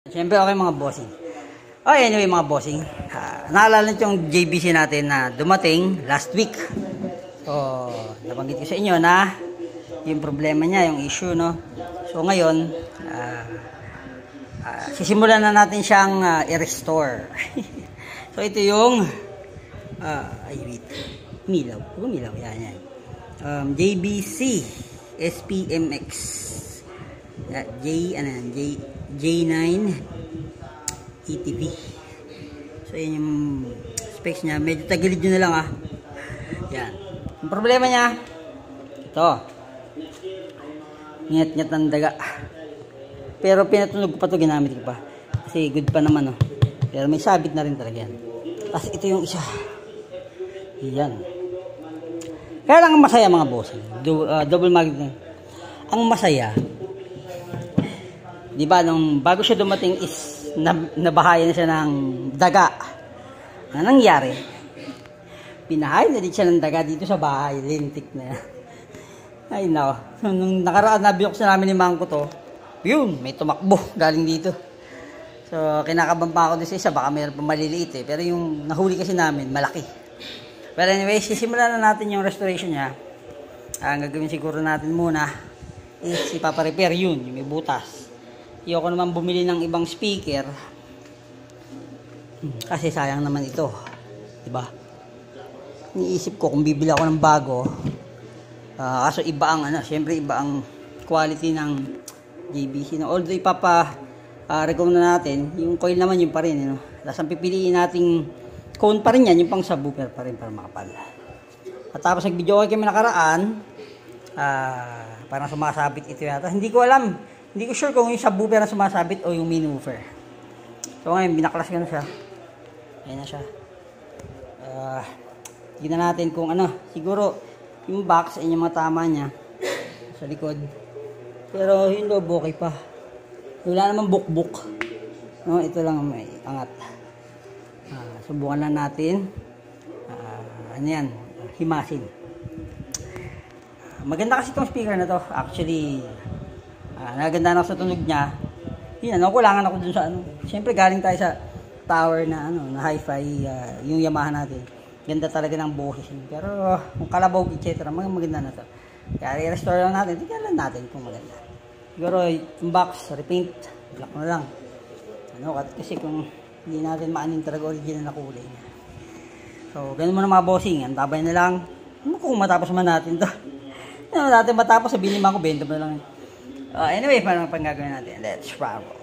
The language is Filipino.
Siyempre, okay mga bossing. Okay, anyway mga bossing. Naalala nyo yung JBC natin na dumating last week. So, nabanggit ko sa inyo na yung problema niya, yung issue, no? So, ngayon, sisimulan na natin siyang i-restore. So, ito yung ay, wait. Milaw. Milaw. Yan. JBC SPMX. J9 ETV. So, yan yung specs niya. Medyo tagilid nyo na lang, Yan. Ang problema niya, ito. Ngat-ngat ng daga. Pero pinatunog ko pa ito, ginamit ko pa. Kasi good pa naman, Pero may sabit na rin talaga yan. Tapos ito yung isa. Yan. Kaya lang ang masaya mga boss. Double magnet. Ang masaya, di ba, nung bago siya dumating is nabahayan na siya ng daga. Na nangyari? Pinahay na din siya ng daga dito sa bahay. Lintik na yan. Ay no. Nung nakaraan, nabiyok sa namin ni Mangko to. Yun, may tumakbo galing dito. So, kinakabahan pa ako doon sa isa. Baka mayroon pa maliliit Pero yung nahuli kasi namin, malaki. But anyway, sisimulan na natin yung restoration niya. Ang gagawin siguro natin muna is ipaparepair yun, yung may butas. Ayoko naman bumili ng ibang speaker. Kasi sayang naman ito. Diba? Iniisip ko kung bibili ako ng bago. Kaso iba ang syempre iba ang quality ng JBC. Although ipapa-recommend na natin, yung coil naman yun pa rin. Tapos ang pipiliin nating cone pa rin yan, yung pang subwoofer pa rin para makapal. At tapos nag-video kami nakaraan, parang sumasabit ito yata. Hindi ko alam. Hindi ko sure kung yung subwoofer na sumasabit o yung minwoofer. So ngayon, binaklas ko na siya. Ayan na siya. Tignan natin kung siguro yung box ay yung mga tama niya sa likod. Pero yung loob okay pa. Wala naman bukbuk. Ito lang may angat. Subukan lang natin. Yan? Himasin. Maganda kasi itong speaker na to. Actually, naganda na ako sa tunog niya. Yun, kulangan ako dun sa Siyempre, galing tayo sa tower na na hi-fi, yung Yamaha natin. Ganda talaga ng boses. Pero, kung kalabog, etc., maganda na to. Kaya, i-restore lang natin. Tignan lang natin kung maganda. Siguro, yung box, repaint, black na lang. Kasi kung hindi natin maanin talaga original na kulay niya. So, ganun muna mga bossing. Antabay na lang. Kung matapos man natin to. Natin matapos, sabihin naman ko, benta mo na lang. Anyway, parang pang gagawin natin. Let's travel.